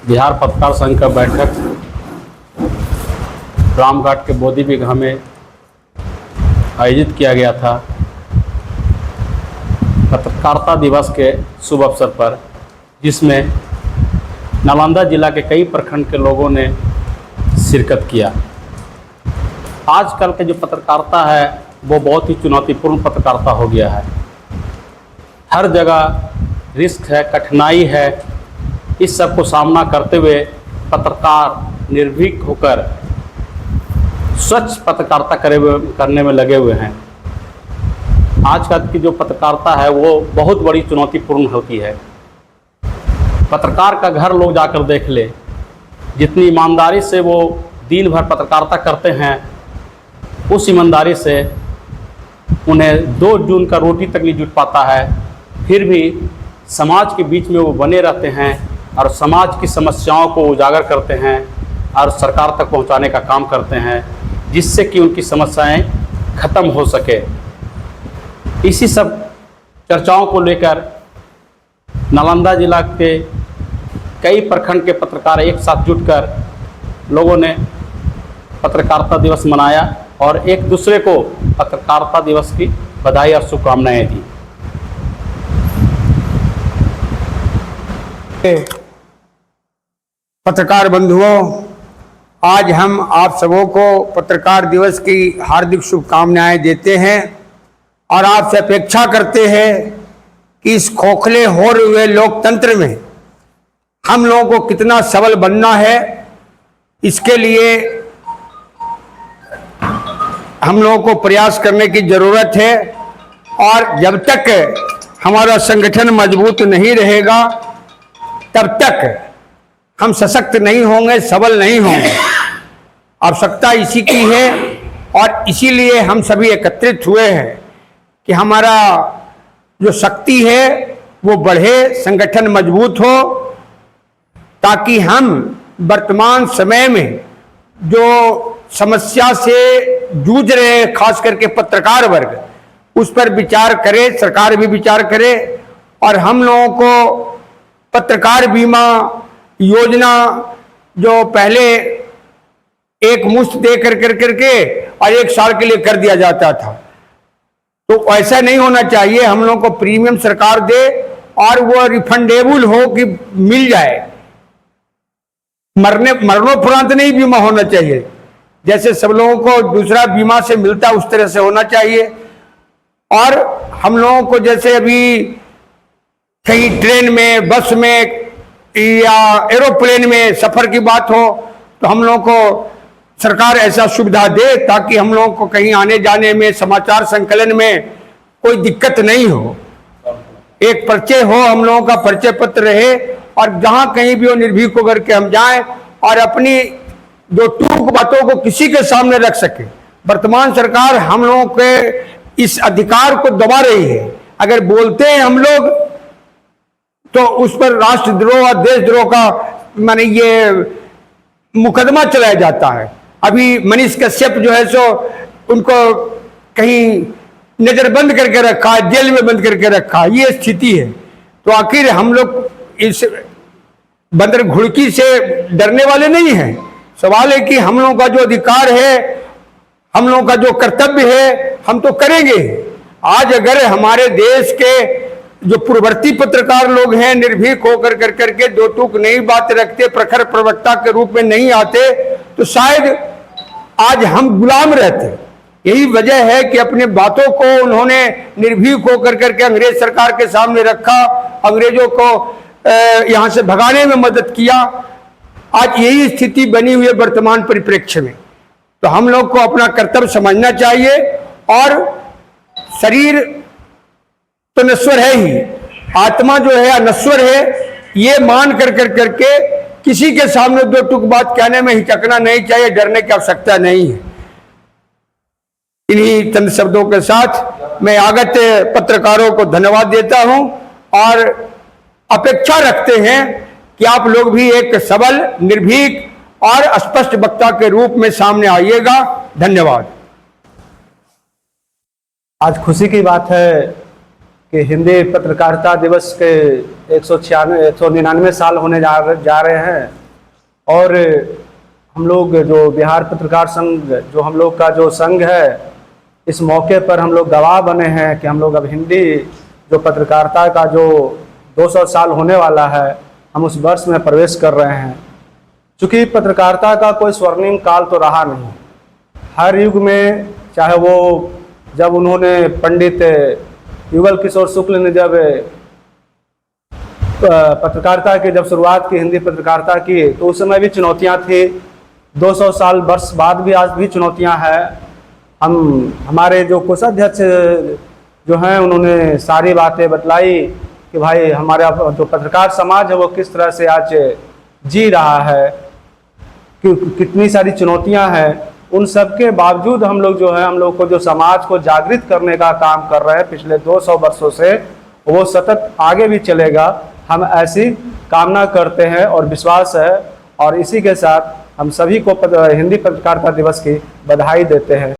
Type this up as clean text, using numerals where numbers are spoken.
बिहार पत्रकार संघ का बैठक रामघाट के बोधी बिगहा में आयोजित किया गया था। पत्रकारिता दिवस के शुभ अवसर पर, जिसमें नालंदा जिला के कई प्रखंड के लोगों ने शिरकत किया। आजकल के जो पत्रकारिता है वो बहुत ही चुनौतीपूर्ण पत्रकारिता हो गया है। हर जगह रिस्क है, कठिनाई है। इस सब को सामना करते हुए पत्रकार निर्भीक होकर स्वच्छ पत्रकारिता करने में लगे हुए हैं। आजकल की जो पत्रकारिता है वो बहुत बड़ी चुनौतीपूर्ण होती है। पत्रकार का घर लोग जाकर देख ले, जितनी ईमानदारी से वो दिन भर पत्रकारिता करते हैं, उस ईमानदारी से उन्हें 2 जून का रोटी तक नहीं जुट पाता है। फिर भी समाज के बीच में वो बने रहते हैं और समाज की समस्याओं को उजागर करते हैं और सरकार तक पहुंचाने का काम करते हैं, जिससे कि उनकी समस्याएं ख़त्म हो सके। इसी सब चर्चाओं को लेकर नालंदा जिला के कई प्रखंड के पत्रकार एक साथ जुटकर लोगों ने पत्रकारिता दिवस मनाया और एक दूसरे को पत्रकारिता दिवस की बधाई और शुभकामनाएं दी। पत्रकार बंधुओं, आज हम आप सबों को पत्रकार दिवस की हार्दिक शुभकामनाएं देते हैं और आपसे अपेक्षा करते हैं कि इस खोखले हो रहे लोकतंत्र में हम लोगों को कितना सबल बनना है, इसके लिए हम लोगों को प्रयास करने की जरूरत है। और जब तक हमारा संगठन मजबूत नहीं रहेगा तब तक हम सशक्त नहीं होंगे, सबल नहीं होंगे। आवश्यकता इसी की है और इसीलिए हम सभी एकत्रित हुए हैं कि हमारा जो शक्ति है वो बढ़े, संगठन मजबूत हो, ताकि हम वर्तमान समय में जो समस्या से जूझ रहे हैं, खास करके पत्रकार वर्ग, उस पर विचार करे, सरकार भी विचार करे और हम लोगों को पत्रकार बीमा योजना जो पहले एक मुश्त दे करके और 1 साल के लिए कर दिया जाता था, तो ऐसा नहीं होना चाहिए। हम लोगों को प्रीमियम सरकार दे और वो रिफंडेबल हो कि मिल जाए। मरणोपरांत नहीं बीमा होना चाहिए, जैसे सब लोगों को दूसरा बीमा से मिलता है उस तरह से होना चाहिए। और हम लोगों को जैसे अभी कहीं ट्रेन में, बस में या एरोप्लेन में सफर की बात हो तो हम लोगों को सरकार ऐसा सुविधा दे ताकि हम लोगों को कहीं आने जाने में, समाचार संकलन में कोई दिक्कत नहीं हो। एक परिचय हो, हम लोगों का परिचय पत्र रहे और जहां कहीं भी वो निर्भीक होकर के हम जाएं और अपनी जो टूक बातों को किसी के सामने रख सके। वर्तमान सरकार हम लोगों के इस अधिकार को दबा रही है। अगर बोलते हैं हम लोग तो उस पर राष्ट्रद्रोह और देशद्रोह का माने ये मुकदमा चलाया जाता है। अभी मनीष कश्यप जो है सो उनको कहीं नजरबंद करके रखा है, जेल में बंद करके रखा है, ये स्थिति है। तो आखिर हम लोग इस बंदर घुड़की से डरने वाले नहीं हैं। सवाल है कि हम लोगों का जो अधिकार है, हम लोगों का जो कर्तव्य है, हम तो करेंगे। आज अगर हमारे देश के जो पूर्ववर्ती पत्रकार लोग हैं निर्भीक होकर करके 2 टूक नई बात रखते, प्रखर प्रवक्ता के रूप में नहीं आते, तो शायद आज हम गुलाम रहते। यही वजह है कि अपने बातों को उन्होंने निर्भीक होकर करके अंग्रेज सरकार के सामने रखा, अंग्रेजों को यहां से भगाने में मदद किया। आज यही स्थिति बनी हुई है वर्तमान परिप्रेक्ष्य में। तो हम लोग को अपना कर्तव्य समझना चाहिए और शरीर तो नश्वर है ही, आत्मा जो है अनश्वर है, ये मान करके किसी के सामने 2 टूक बात कहने में हिचकना नहीं चाहिए, डरने की आवश्यकता नहीं है। इन्हीं चंद शब्दों के साथ मैं आगत पत्रकारों को धन्यवाद देता हूं और अपेक्षा रखते हैं कि आप लोग भी एक सबल, निर्भीक और स्पष्ट वक्ता के रूप में सामने आइएगा। धन्यवाद। आज खुशी की बात है कि हिंदी पत्रकारिता दिवस के 199 साल होने जा रहे हैं और हम लोग जो बिहार पत्रकार संघ जो हम लोग का जो संघ है, इस मौके पर हम लोग गवाह बने हैं कि हम लोग अब हिंदी जो पत्रकारिता का जो 200 साल होने वाला है, हम उस वर्ष में प्रवेश कर रहे हैं। चूँकि पत्रकारिता का कोई स्वर्णिम काल तो रहा नहीं, हर युग में, चाहे वो जब उन्होंने पंडित युगल किशोर शुक्ल ने जब पत्रकारिता की जब शुरुआत की, हिंदी पत्रकारिता की, तो उस समय भी चुनौतियां थी। 200 साल वर्ष बाद भी आज भी चुनौतियां हैं। हमारे जो कोषाध्यक्ष जो हैं, उन्होंने सारी बातें बतलाई कि भाई हमारा जो पत्रकार समाज है वो किस तरह से आज जी रहा है, कितनी सारी चुनौतियां हैं। उन सब के बावजूद हम लोग जो है, हम लोग को जो समाज को जागृत करने का काम कर रहे हैं पिछले 200 वर्षों से, वो सतत आगे भी चलेगा। हम ऐसी कामना करते हैं और विश्वास है, और इसी के साथ हम सभी को हिंदी पत्रकारिता दिवस की बधाई देते हैं।